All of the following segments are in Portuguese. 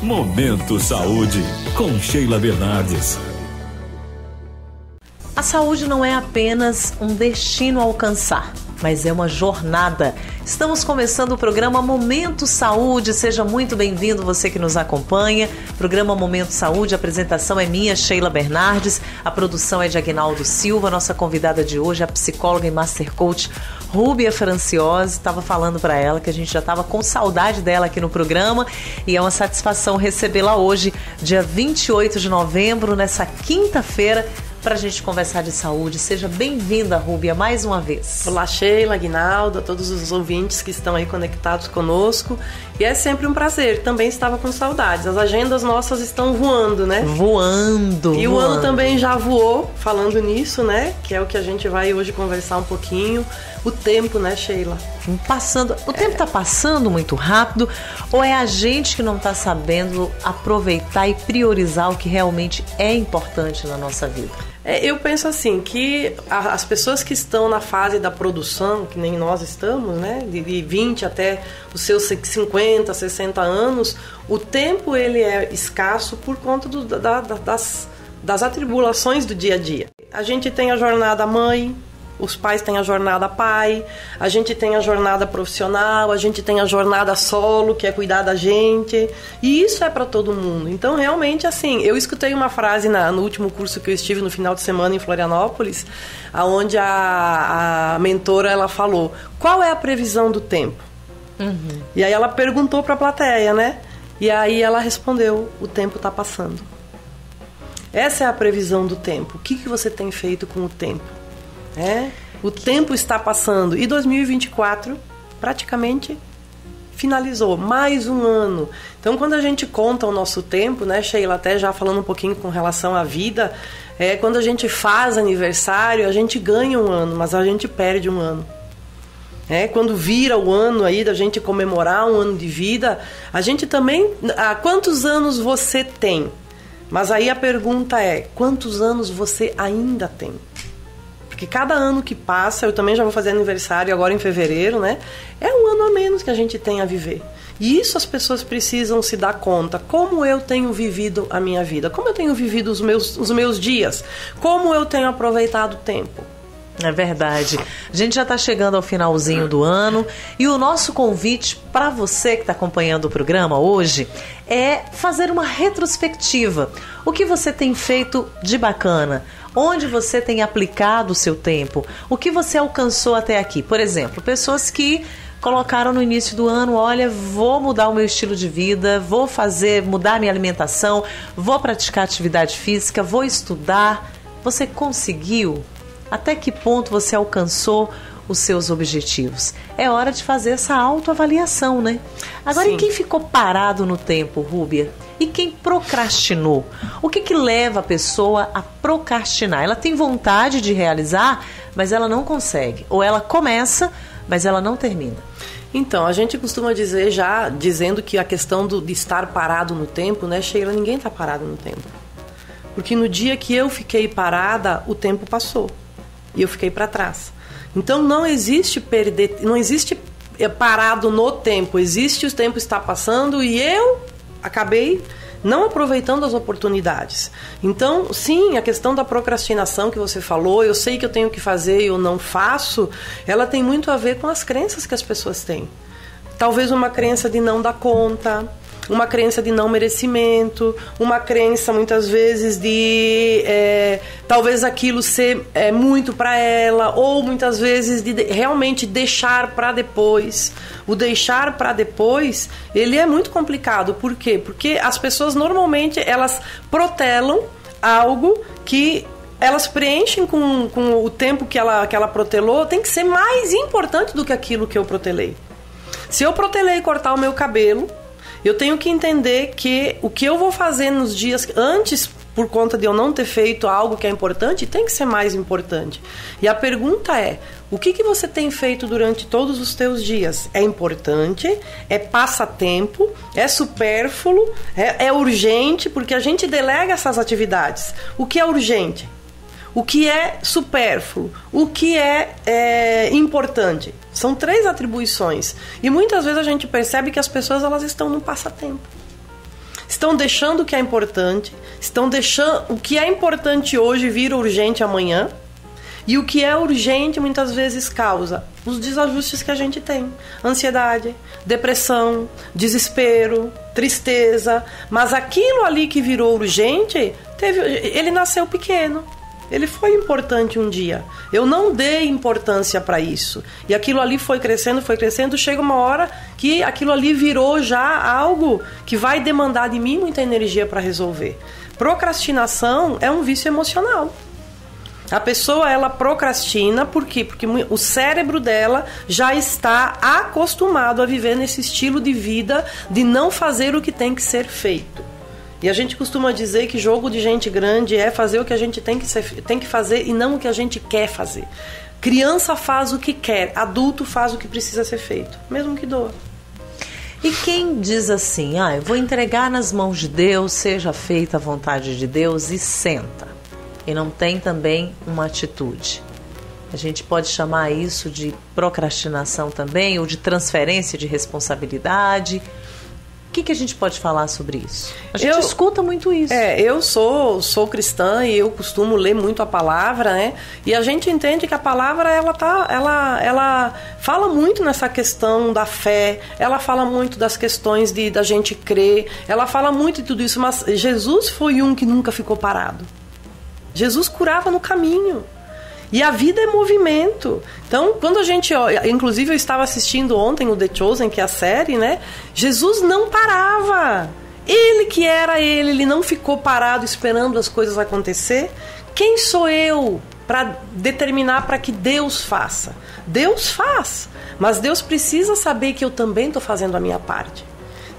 Momento Saúde, com Sheila Bernardes. A saúde não é apenas um destino a alcançar, mas é uma jornada. Estamos começando o programa Momento Saúde. Seja muito bem-vindo você que nos acompanha. Programa Momento Saúde, a apresentação é minha, Sheila Bernardes. A produção é de Aguinaldo Silva. Nossa convidada de hoje é a psicóloga e Master Coach Rúbia Franciose. Estava falando para ela que a gente já estava com saudade dela aqui no programa e é uma satisfação recebê-la hoje, dia 28 de novembro, nessa quinta-feira, para a gente conversar de saúde. Seja bem-vinda, Rúbia, mais uma vez. Olá, Sheila, Aguinaldo, a todos os ouvintes que estão aí conectados conosco. E é sempre um prazer. Também estava com saudades. As agendas nossas estão voando, né? Voando. E o ano também já voou, falando nisso, né? Que é o que a gente vai hoje conversar um pouquinho. O tempo, né, Sheila? O tempo está passando muito rápido, ou é a gente que não está sabendo aproveitar e priorizar o que realmente é importante na nossa vida? Eu penso assim, que as pessoas que estão na fase da produção, que nem nós estamos, né, de 20 até os seus 50, 60 anos, o tempo ele é escasso por conta das atribulações do dia a dia. A gente tem a jornada mãe, os pais têm a jornada pai, a gente tem a jornada profissional, a gente tem a jornada solo, que é cuidar da gente, e isso é para todo mundo. Então, realmente, assim, eu escutei uma frase no último curso que eu estive no final de semana em Florianópolis, onde a mentora, ela falou, qual é a previsão do tempo? Uhum. E aí ela perguntou para a plateia, né? E aí ela respondeu, o tempo está passando. Essa é a previsão do tempo. O que você tem feito com o tempo? O tempo está passando e 2024 praticamente finalizou, mais um ano. Então, quando a gente conta o nosso tempo, né, Sheila, até já falando um pouquinho com relação à vida, quando a gente faz aniversário, a gente ganha um ano, mas a gente perde um ano. Quando vira o ano aí da gente comemorar um ano de vida, a gente também... quantos anos você tem? Mas aí a pergunta é, quantos anos você ainda tem? Porque cada ano que passa, eu também já vou fazer aniversário agora em fevereiro, né? É um ano a menos que a gente tem a viver. E isso as pessoas precisam se dar conta. Como eu tenho vivido a minha vida? Como eu tenho vivido os meus dias? Como eu tenho aproveitado o tempo? É verdade. A gente já está chegando ao finalzinho do ano e o nosso convite para você que está acompanhando o programa hoje é fazer uma retrospectiva. O que você tem feito de bacana? Onde você tem aplicado o seu tempo? O que você alcançou até aqui? Por exemplo, pessoas que colocaram no início do ano, olha, vou mudar o meu estilo de vida, vou mudar minha alimentação, vou praticar atividade física, vou estudar. Você conseguiu? Até que ponto você alcançou os seus objetivos? É hora de fazer essa autoavaliação, né? Agora, e quem ficou parado no tempo, Rúbia? E quem procrastinou? O que leva a pessoa a procrastinar? Ela tem vontade de realizar, mas ela não consegue. Ou ela começa, mas ela não termina. Então, a gente costuma dizer já, dizendo que a questão de estar parado no tempo, né, Sheila, ninguém está parado no tempo. Porque no dia que eu fiquei parada, o tempo passou. E eu fiquei para trás. Então não existe perder, não existe parado no tempo, existe o tempo está passando e eu acabei não aproveitando as oportunidades. Então, sim, a questão da procrastinação que você falou, eu sei que eu tenho que fazer e eu não faço, ela tem muito a ver com as crenças que as pessoas têm. Talvez uma crença de não dar conta, uma crença de não merecimento, uma crença muitas vezes de talvez aquilo ser muito para ela, ou muitas vezes de realmente deixar para depois. O deixar para depois, ele é muito complicado. Por quê? Porque as pessoas normalmente elas protelam algo que elas preenchem com o tempo que ela protelou, tem que ser mais importante do que aquilo que eu protelei. Se eu protelei cortar o meu cabelo, eu tenho que entender que o que eu vou fazer nos dias antes, por conta de eu não ter feito algo que é importante, tem que ser mais importante. E a pergunta é, o que você tem feito durante todos os teus dias? É importante? É passatempo? É supérfluo? É urgente? Porque a gente delega essas atividades. O que é urgente? O que é supérfluo? O que é importante? São 3 atribuições. E muitas vezes a gente percebe que as pessoas elas estão no passatempo. estão deixando o que é importante, estão deixando o que é importante hoje vira urgente amanhã, e o que é urgente muitas vezes causa os desajustes que a gente tem. Ansiedade, depressão, desespero, tristeza. Mas aquilo ali que virou urgente, ele nasceu pequeno. Ele foi importante um dia. Eu não dei importância para isso. E aquilo ali foi crescendo. Chega uma hora que aquilo ali virou já algo que vai demandar de mim muita energia para resolver. Procrastinação é um vício emocional. A pessoa, ela procrastina, por quê? Porque o cérebro dela já está acostumado a viver nesse estilo de vida de não fazer o que tem que ser feito. E a gente costuma dizer que jogo de gente grande é fazer o que a gente tem que fazer e não o que a gente quer fazer. Criança faz o que quer, adulto faz o que precisa ser feito, mesmo que doa. E quem diz assim, eu vou entregar nas mãos de Deus, seja feita a vontade de Deus, e senta. E não tem também uma atitude. A gente pode chamar isso de procrastinação também, ou de transferência de responsabilidade. O que a gente pode falar sobre isso? A gente escuta muito isso. Eu sou cristã e eu costumo ler muito a palavra, né? E a gente entende que a palavra, ela fala muito nessa questão da fé, ela fala muito das questões da gente crer, ela fala muito de tudo isso, mas Jesus foi um que nunca ficou parado. Jesus curava no caminho. E a vida é movimento. Então, quando a gente olha, inclusive eu estava assistindo ontem o The Chosen, que é a série, né? Jesus não parava. Ele que era ele não ficou parado esperando as coisas acontecer. Quem sou eu para determinar para que Deus faça? Deus faz, mas Deus precisa saber que eu também estou fazendo a minha parte.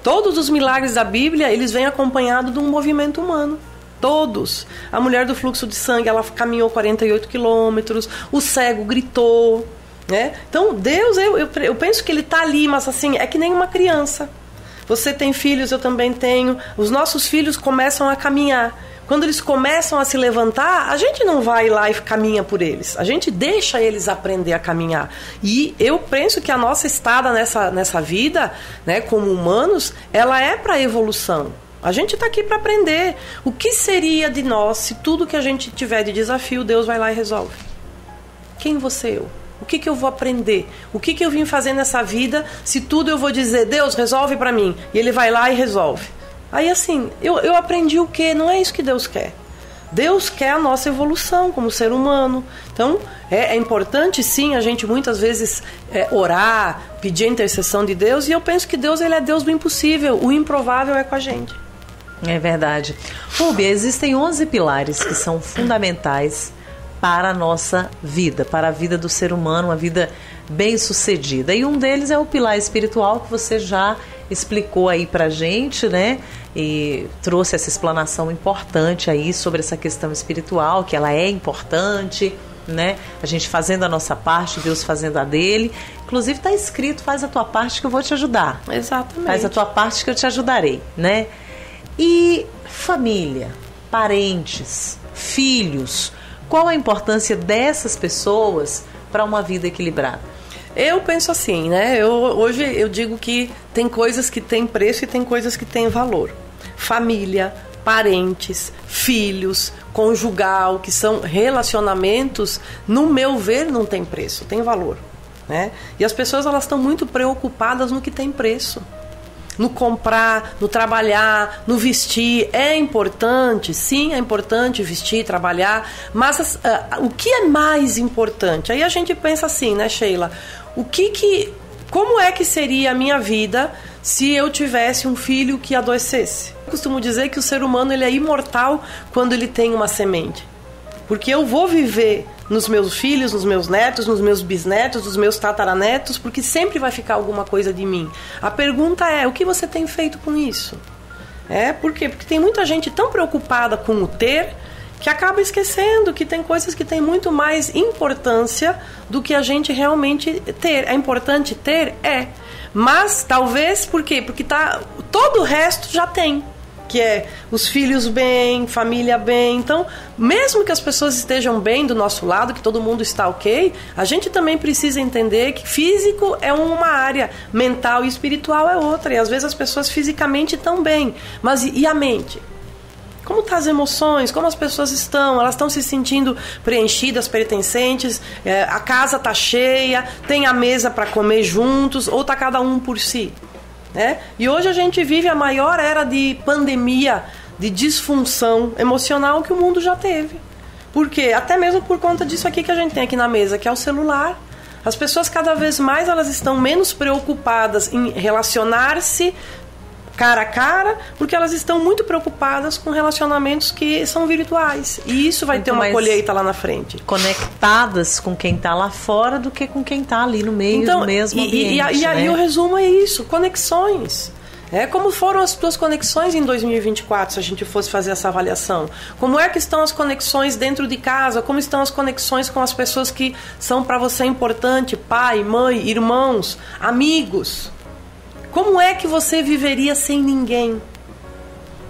Todos os milagres da Bíblia, eles vêm acompanhados de um movimento humano. Todos. A mulher do fluxo de sangue, ela caminhou 48 quilômetros, o cego gritou, né? Então, Deus, eu penso que Ele está ali, mas assim, é que nem uma criança. Você tem filhos, eu também tenho. Os nossos filhos começam a caminhar. Quando eles começam a se levantar, a gente não vai lá e caminha por eles. A gente deixa eles aprender a caminhar. E eu penso que a nossa estada nessa vida, né, como humanos, ela é para evolução. A gente está aqui para aprender. O que seria de nós se tudo que a gente tiver de desafio, Deus vai lá e resolve? Quem vou ser eu? O que eu vou aprender? O que eu vim fazer nessa vida se tudo eu vou dizer, Deus, resolve para mim? E Ele vai lá e resolve. Aí assim, eu aprendi o quê? Não é isso que Deus quer. Deus quer a nossa evolução como ser humano. Então, é importante sim a gente muitas vezes orar, pedir a intercessão de Deus. E eu penso que Deus, Ele é Deus do impossível. O improvável é com a gente. É verdade. Rúbia, existem 11 pilares que são fundamentais para a nossa vida, para a vida do ser humano, uma vida bem-sucedida. E um deles é o pilar espiritual, que você já explicou aí pra gente, né? E trouxe essa explanação importante aí sobre essa questão espiritual, que ela é importante, né? A gente fazendo a nossa parte, Deus fazendo a dele. Inclusive está escrito, faz a tua parte que eu vou te ajudar. Exatamente. Faz a tua parte que eu te ajudarei, né? E família, parentes, filhos, qual a importância dessas pessoas para uma vida equilibrada? Eu penso assim, né? Hoje eu digo que tem coisas que têm preço e tem coisas que têm valor. Família, parentes, filhos, conjugal, que são relacionamentos, no meu ver, não tem preço, tem valor, né? E as pessoas, elas estão muito preocupadas no que tem preço. No comprar, no trabalhar, no vestir. É importante, sim, é importante vestir, trabalhar, mas o que é mais importante? Aí a gente pensa assim, né, Sheila? Como é que seria a minha vida se eu tivesse um filho que adoecesse? Eu costumo dizer que o ser humano, ele é imortal quando ele tem uma semente. Porque eu vou viver nos meus filhos, nos meus netos, nos meus bisnetos, nos meus tataranetos, porque sempre vai ficar alguma coisa de mim. A pergunta é, o que você tem feito com isso? Por quê? Porque tem muita gente tão preocupada com o ter, que acaba esquecendo que tem coisas que têm muito mais importância do que a gente realmente ter. É importante ter? É. Mas talvez, por quê? Porque todo o resto já tem. que é os filhos bem, família bem. Então, mesmo que as pessoas estejam bem do nosso lado, que todo mundo está ok, a gente também precisa entender que físico é uma área, mental e espiritual é outra. E às vezes as pessoas fisicamente estão bem, mas e a mente? Como estão as emoções? Como as pessoas estão? Elas estão se sentindo preenchidas, pertencentes? A casa está cheia? Tem a mesa para comer juntos? Ou está cada um por si? E hoje a gente vive a maior era de pandemia, de disfunção emocional que o mundo já teve. Por quê? Até mesmo por conta disso aqui que a gente tem aqui na mesa, que é o celular. As pessoas cada vez mais elas estão menos preocupadas em relacionar-se cara a cara, porque elas estão muito preocupadas com relacionamentos que são virtuais. E isso vai ter uma colheita lá na frente. Conectadas com quem está lá fora do que com quem está ali no meio do mesmo ambiente. E o resumo é isso, conexões. Como foram as tuas conexões em 2024, se a gente fosse fazer essa avaliação? Como é que estão as conexões dentro de casa? Como estão as conexões com as pessoas que são para você importante? Pai, mãe, irmãos, amigos? Como é que você viveria sem ninguém?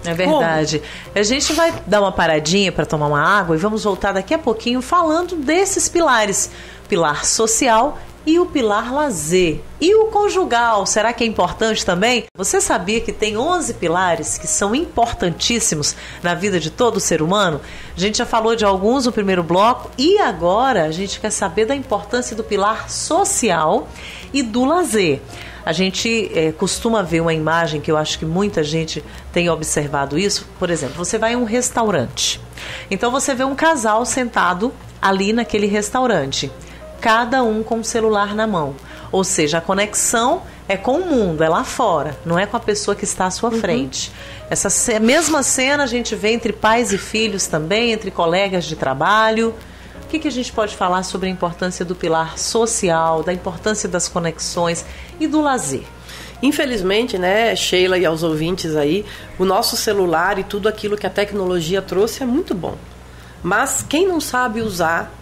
É verdade. Como? A gente vai dar uma paradinha para tomar uma água e vamos voltar daqui a pouquinho falando desses pilares. Pilar social e o pilar lazer. E o conjugal, será que é importante também? Você sabia que tem 11 pilares que são importantíssimos na vida de todo ser humano? A gente já falou de alguns no primeiro bloco e agora a gente quer saber da importância do pilar social e do lazer. A gente costuma ver uma imagem que eu acho que muita gente tem observado isso. Por exemplo, você vai a um restaurante. Então você vê um casal sentado ali naquele restaurante. Cada um com o celular na mão. Ou seja, a conexão é com o mundo, é lá fora, não é com a pessoa que está à sua frente. Essa mesma cena a gente vê entre pais e filhos também, entre colegas de trabalho. O que a gente pode falar sobre a importância do pilar social, da importância das conexões e do lazer? Infelizmente, Sheila e aos ouvintes aí, o nosso celular e tudo aquilo que a tecnologia trouxe é muito bom. Mas quem não sabe usar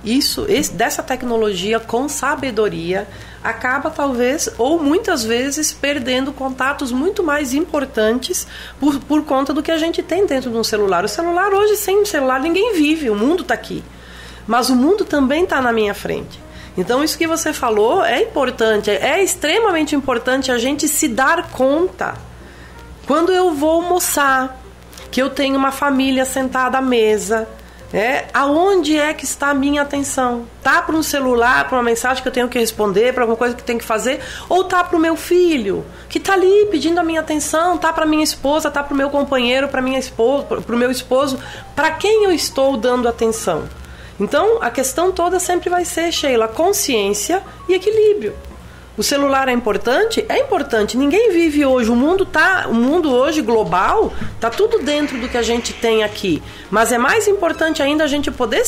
dessa tecnologia com sabedoria, acaba talvez ou muitas vezes perdendo contatos muito mais importantes por conta do que a gente tem dentro de um celular. O celular hoje, sem o celular, ninguém vive, o mundo está aqui. Mas o mundo também está na minha frente. Então isso que você falou é importante, é extremamente importante a gente se dar conta. Quando eu vou almoçar, que eu tenho uma família sentada à mesa, aonde é que está a minha atenção? Tá para um celular, para uma mensagem que eu tenho que responder, para alguma coisa que eu tenho que fazer? Ou tá para o meu filho, que tá ali pedindo a minha atenção? Tá para minha esposa, tá para o meu companheiro, para minha esposa, para o meu esposo? Para quem eu estou dando atenção? Então, a questão toda sempre vai ser, Sheila, consciência e equilíbrio. O celular é importante? É importante. Ninguém vive hoje. O mundo hoje global está tudo dentro do que a gente tem aqui. Mas é mais importante ainda a gente poder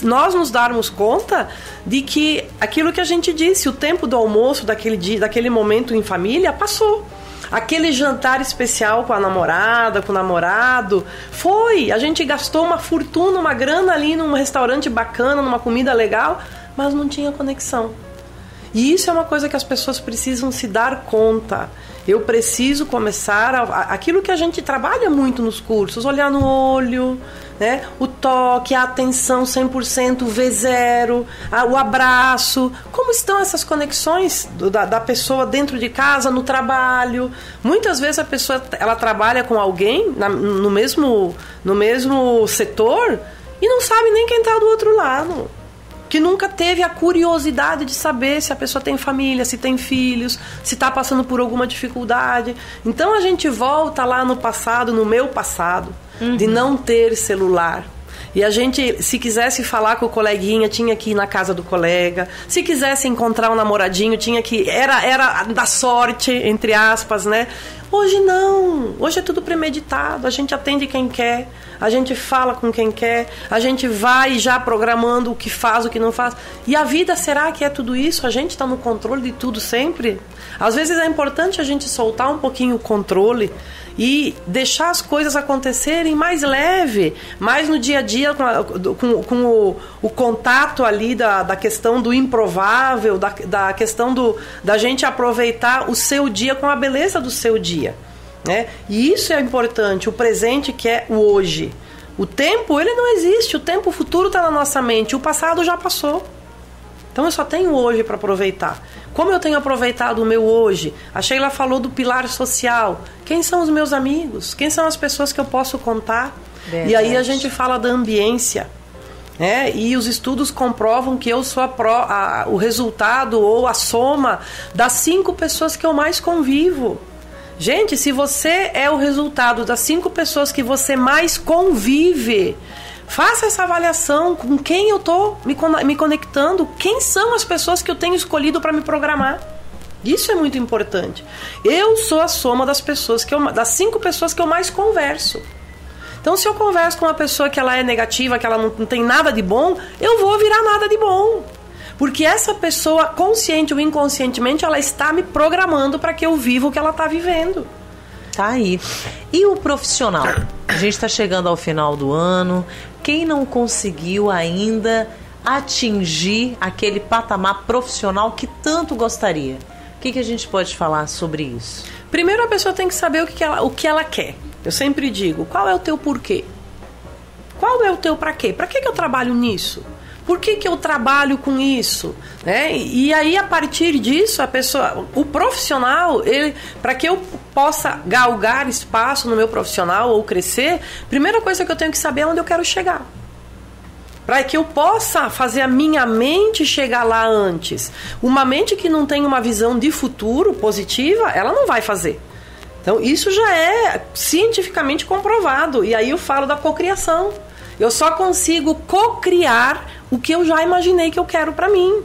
nós nos darmos conta de que aquilo que a gente disse, o tempo do almoço daquele momento em família passou. Aquele jantar especial com a namorada, com o namorado, a gente gastou uma fortuna, uma grana ali num restaurante bacana, numa comida legal, mas não tinha conexão. E isso é uma coisa que as pessoas precisam se dar conta. Eu preciso começar aquilo que a gente trabalha muito nos cursos, olhar no olho, o toque, a atenção 100%, o V0, o abraço. Como estão essas conexões da pessoa dentro de casa, no trabalho? Muitas vezes a pessoa ela trabalha com alguém no mesmo setor e não sabe nem quem está do outro lado. Que nunca teve a curiosidade de saber se a pessoa tem família, se tem filhos, se está passando por alguma dificuldade. Então a gente volta lá no passado, no meu passado, de não ter celular. E a gente, se quisesse falar com o coleguinha, tinha que ir na casa do colega. Se quisesse encontrar um namoradinho, tinha que... Era da sorte, entre aspas, Hoje não. Hoje é tudo premeditado. A gente atende quem quer. A gente fala com quem quer. A gente vai já programando o que faz, o que não faz. E a vida, será que é tudo isso? A gente está no controle de tudo sempre? Às vezes é importante a gente soltar um pouquinho o controle e deixar as coisas acontecerem mais leve, mais no dia a dia, com o contato ali da questão do improvável, da questão da gente aproveitar o seu dia com a beleza do seu dia. né? E isso é importante, o presente que é o hoje. O tempo, ele não existe, o tempo futuro está na nossa mente, o passado já passou. Então eu só tenho hoje para aproveitar. Como eu tenho aproveitado o meu hoje? A Sheila falou do pilar social. Quem são os meus amigos? Quem são as pessoas que eu posso contar? Verdade. E aí a gente fala da ambiência. Né? E os estudos comprovam que eu sou o resultado ou a soma das 5 pessoas que eu mais convivo. Gente, se você é o resultado das 5 pessoas que você mais convive, faça essa avaliação com quem eu estou me conectando, quem são as pessoas que eu tenho escolhido para me programar. Isso é muito importante. Eu sou a soma das 5 pessoas que eu mais converso. Então, se eu converso com uma pessoa que ela é negativa, que ela não tem nada de bom, eu vou virar nada de bom. Porque essa pessoa, consciente ou inconscientemente, ela está me programando para que eu viva o que ela está vivendo. Tá aí. E o profissional? A gente está chegando ao final do ano. Quem não conseguiu ainda atingir aquele patamar profissional que tanto gostaria? O que a gente pode falar sobre isso? Primeiro, a pessoa tem que saber o que ela quer. Eu sempre digo, qual é o teu porquê? Qual é o teu pra quê? Pra que eu trabalho nisso? Por que eu trabalho com isso? Né? E aí, a partir disso, o profissional, para que eu possa galgar espaço no meu profissional ou crescer, primeira coisa que eu tenho que saber é onde eu quero chegar. Para que eu possa fazer a minha mente chegar lá antes. Uma mente que não tem uma visão de futuro positiva, ela não vai fazer. Então, isso já é cientificamente comprovado. E aí eu falo da cocriação. Eu só consigo cocriar o que eu já imaginei que eu quero para mim.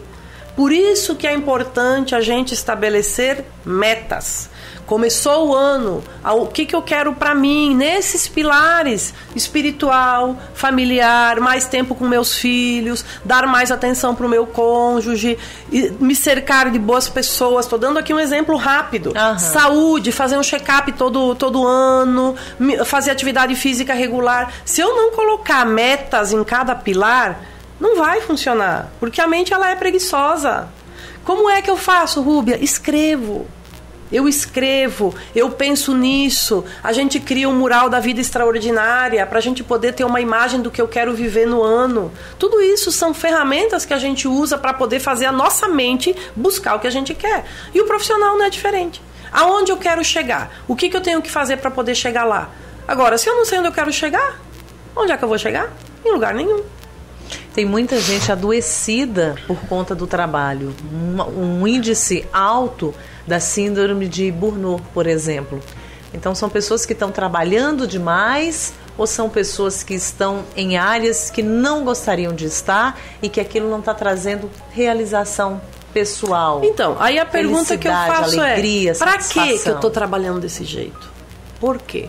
Por isso que é importante a gente estabelecer metas. Começou o ano, o que eu quero para mim, nesses pilares, espiritual, familiar, mais tempo com meus filhos, dar mais atenção para o meu cônjuge, me cercar de boas pessoas. Estou dando aqui um exemplo rápido. Uhum. Saúde, fazer um check-up todo ano, fazer atividade física regular. Se eu não colocar metas em cada pilar, não vai funcionar, porque a mente ela é preguiçosa. Como é que eu faço, Rúbia? Escrevo. Eu escrevo, eu penso nisso, a gente cria um mural da vida extraordinária para a gente poder ter uma imagem do que eu quero viver no ano. Tudo isso são ferramentas que a gente usa para poder fazer a nossa mente buscar o que a gente quer. E o profissional não é diferente. Aonde eu quero chegar? O que eu tenho que fazer para poder chegar lá? Agora, se eu não sei onde eu quero chegar, onde é que eu vou chegar? Em lugar nenhum. Tem muita gente adoecida por conta do trabalho. Um índice alto da síndrome de Burnout, por exemplo. Então, são pessoas que estão trabalhando demais ou são pessoas que estão em áreas que não gostariam de estar e que aquilo não está trazendo realização pessoal? Então, aí a pergunta que eu faço alegria, para que eu estou trabalhando desse jeito? Por quê?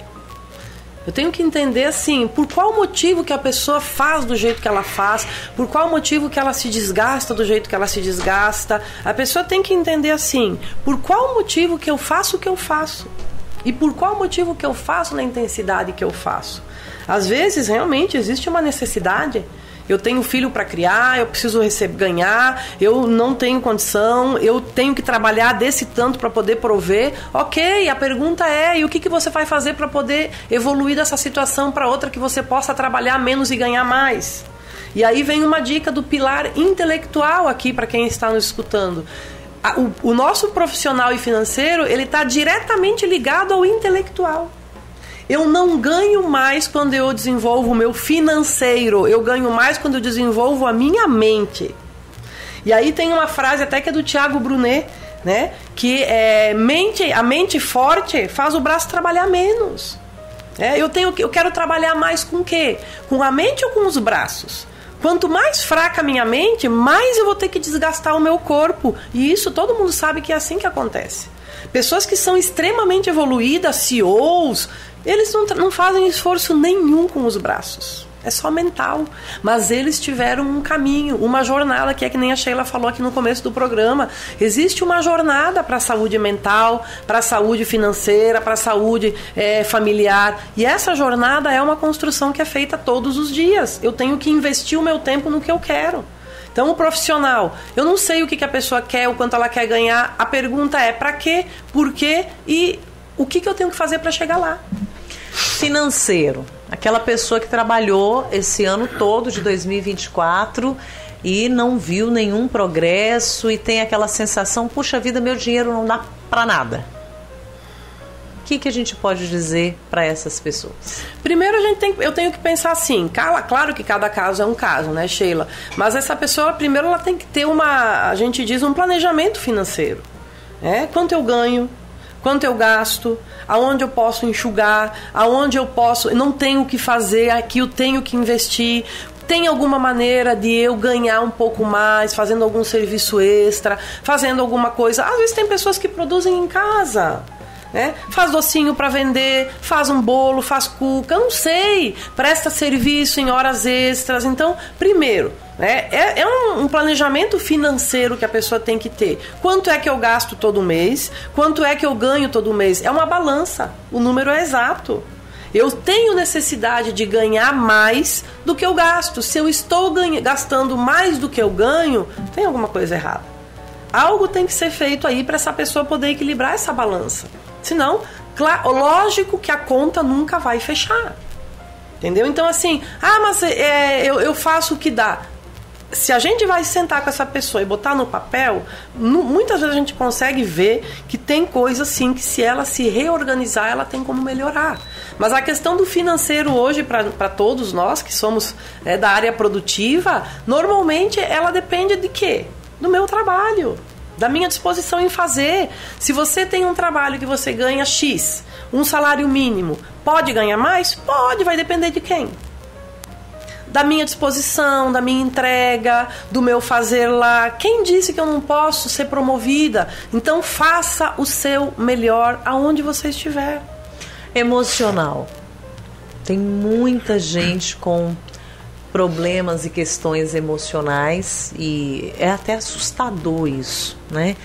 Eu tenho que entender assim, por qual motivo que a pessoa faz do jeito que ela faz, por qual motivo que ela se desgasta do jeito que ela se desgasta. A pessoa tem que entender assim, por qual motivo que eu faço o que eu faço e por qual motivo que eu faço na intensidade que eu faço. Às vezes, realmente, existe uma necessidade. Eu tenho filho para criar, eu preciso ganhar, eu não tenho condição, eu tenho que trabalhar desse tanto para poder prover. Ok, a pergunta é, e o que você vai fazer para poder evoluir dessa situação para outra que você possa trabalhar menos e ganhar mais? E aí vem uma dica do pilar intelectual aqui para quem está nos escutando. O nosso profissional e financeiro, ele está diretamente ligado ao intelectual. Eu não ganho mais quando eu desenvolvo o meu financeiro. Eu ganho mais quando eu desenvolvo a minha mente. E aí tem uma frase até que é do Tiago Brunet, né? Que a mente forte faz o braço trabalhar menos. Eu quero trabalhar mais com o quê? Com a mente ou com os braços? Quanto mais fraca a minha mente, mais eu vou ter que desgastar o meu corpo. E isso todo mundo sabe que é assim que acontece. Pessoas que são extremamente evoluídas, CEOs, eles não fazem esforço nenhum com os braços. É só mental. Mas eles tiveram um caminho, uma jornada, que é que nem a Sheila falou aqui no começo do programa. Existe uma jornada para a saúde mental, para a saúde financeira, para a saúde familiar. E essa jornada é uma construção que é feita todos os dias. Eu tenho que investir o meu tempo no que eu quero. Então, o profissional, eu não sei o que a pessoa quer, o quanto ela quer ganhar. A pergunta é para quê, por quê e o que eu tenho que fazer para chegar lá. Financeiro, aquela pessoa que trabalhou esse ano todo de 2024 e não viu nenhum progresso e tem aquela sensação, puxa vida, meu dinheiro não dá para nada. O que a gente pode dizer para essas pessoas? Primeiro, eu tenho que pensar assim, claro que cada caso é um caso, né, Sheila? Mas essa pessoa, primeiro, ela tem que ter a gente diz, um planejamento financeiro. Quanto eu ganho, quanto eu gasto, aonde eu posso enxugar, aonde eu posso, não tenho o que fazer, aqui eu tenho que investir. Tem alguma maneira de eu ganhar um pouco mais, fazendo algum serviço extra, fazendo alguma coisa. Às vezes tem pessoas que produzem em casa, né? Faz docinho para vender, faz um bolo, faz cuca, eu não sei, presta serviço em horas extras. Então, primeiro, é um planejamento financeiro que a pessoa tem que ter. Quanto é que eu gasto todo mês? Quanto é que eu ganho todo mês? É uma balança, o número é exato. Eu tenho necessidade de ganhar mais do que eu gasto. Se eu estou gastando mais do que eu ganho, tem alguma coisa errada. Algo tem que ser feito aí para essa pessoa poder equilibrar essa balança. Senão, lógico que a conta nunca vai fechar. Entendeu? Então, assim, mas eu faço o que dá. Se a gente vai sentar com essa pessoa e botar no papel, muitas vezes a gente consegue ver que tem coisa assim que se ela se reorganizar, ela tem como melhorar. Mas a questão do financeiro hoje, para todos nós que somos da área produtiva, normalmente ela depende de quê? Do meu trabalho, da minha disposição em fazer. Se você tem um trabalho que você ganha X, um salário mínimo, pode ganhar mais? Pode, vai depender de quem? Da minha disposição, da minha entrega, do meu fazer lá. Quem disse que eu não posso ser promovida? Então faça o seu melhor aonde você estiver. Emocional. Tem muita gente com problemas e questões emocionais e é até assustador isso, né?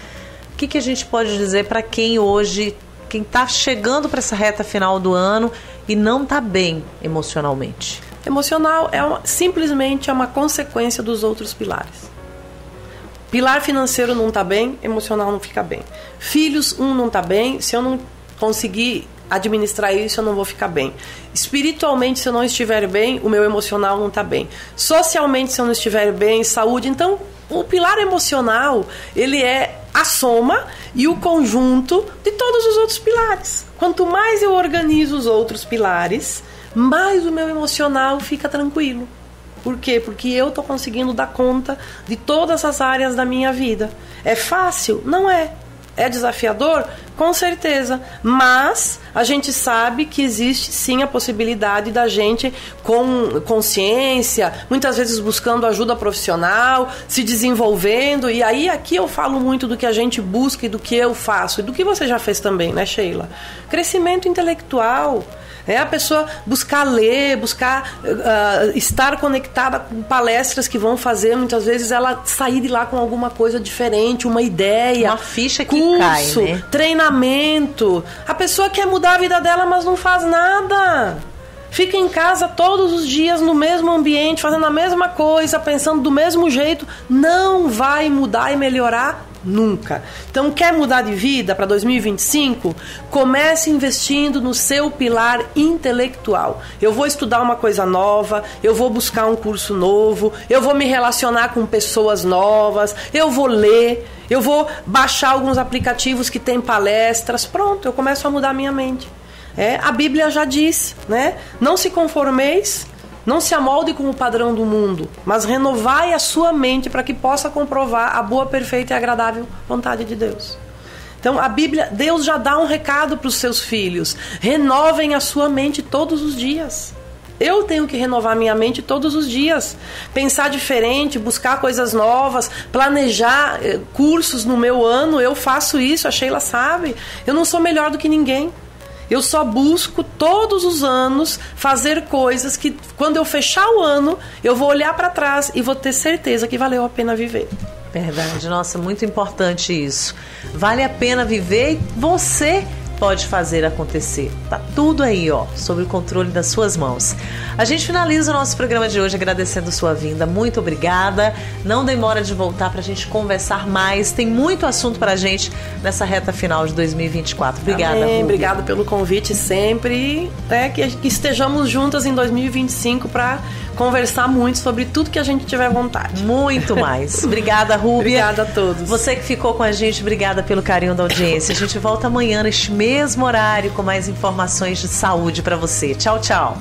O que a gente pode dizer para quem hoje, quem está chegando para essa reta final do ano e não está bem emocionalmente? Emocional simplesmente é uma consequência dos outros pilares. Pilar financeiro não está bem, emocional não fica bem. Filhos, não está bem, se eu não conseguir administrar isso, eu não vou ficar bem. Espiritualmente, se eu não estiver bem, o meu emocional não está bem. Socialmente, se eu não estiver bem, saúde. Então, o pilar emocional, ele é a soma e o conjunto de todos os outros pilares. Quanto mais eu organizo os outros pilares, mais o meu emocional fica tranquilo. Por quê? Porque eu estou conseguindo dar conta de todas as áreas da minha vida. É fácil? Não é. É desafiador? Com certeza. Mas a gente sabe que existe sim a possibilidade da gente, com consciência, muitas vezes buscando ajuda profissional, se desenvolvendo. E aí aqui eu falo muito do que a gente busca e do que eu faço. E do que você já fez também, né, Sheila? Crescimento intelectual. A pessoa buscar ler, buscar estar conectada com palestras que vão fazer, muitas vezes ela sair de lá com alguma coisa diferente, uma ideia, uma ficha que curso, cai, né? Treinamento. A pessoa quer mudar a vida dela, mas não faz nada. Fica em casa todos os dias, no mesmo ambiente, fazendo a mesma coisa, pensando do mesmo jeito. Não vai mudar e melhorar nunca. Então, quer mudar de vida para 2025? Comece investindo no seu pilar intelectual. Eu vou estudar uma coisa nova, eu vou buscar um curso novo, eu vou me relacionar com pessoas novas, eu vou ler, eu vou baixar alguns aplicativos que tem palestras. Pronto, eu começo a mudar a minha mente. A Bíblia já diz, né? Não se conformeis, não se amolde com o padrão do mundo, mas renovai a sua mente para que possa comprovar a boa, perfeita e agradável vontade de Deus. Então, a Bíblia, Deus já dá um recado para os seus filhos. Renovem a sua mente todos os dias. Eu tenho que renovar minha mente todos os dias. Pensar diferente, buscar coisas novas, planejar cursos no meu ano. Eu faço isso, a Sheila sabe. Eu não sou melhor do que ninguém. Eu só busco todos os anos fazer coisas que, quando eu fechar o ano, eu vou olhar para trás e vou ter certeza que valeu a pena viver. Verdade, nossa, muito importante isso. Vale a pena viver e você pode fazer acontecer. Tá tudo aí, ó, sob o controle das suas mãos. A gente finaliza o nosso programa de hoje agradecendo sua vinda. Muito obrigada. Não demora de voltar pra gente conversar mais. Tem muito assunto pra gente nessa reta final de 2024. Obrigada, Rubi. Obrigada pelo convite sempre. Que estejamos juntas em 2025 para conversar muito sobre tudo que a gente tiver vontade. Muito mais. Obrigada, Rúbia. Obrigada a todos. Você que ficou com a gente, obrigada pelo carinho da audiência. A gente volta amanhã neste mesmo horário com mais informações de saúde para você. Tchau, tchau.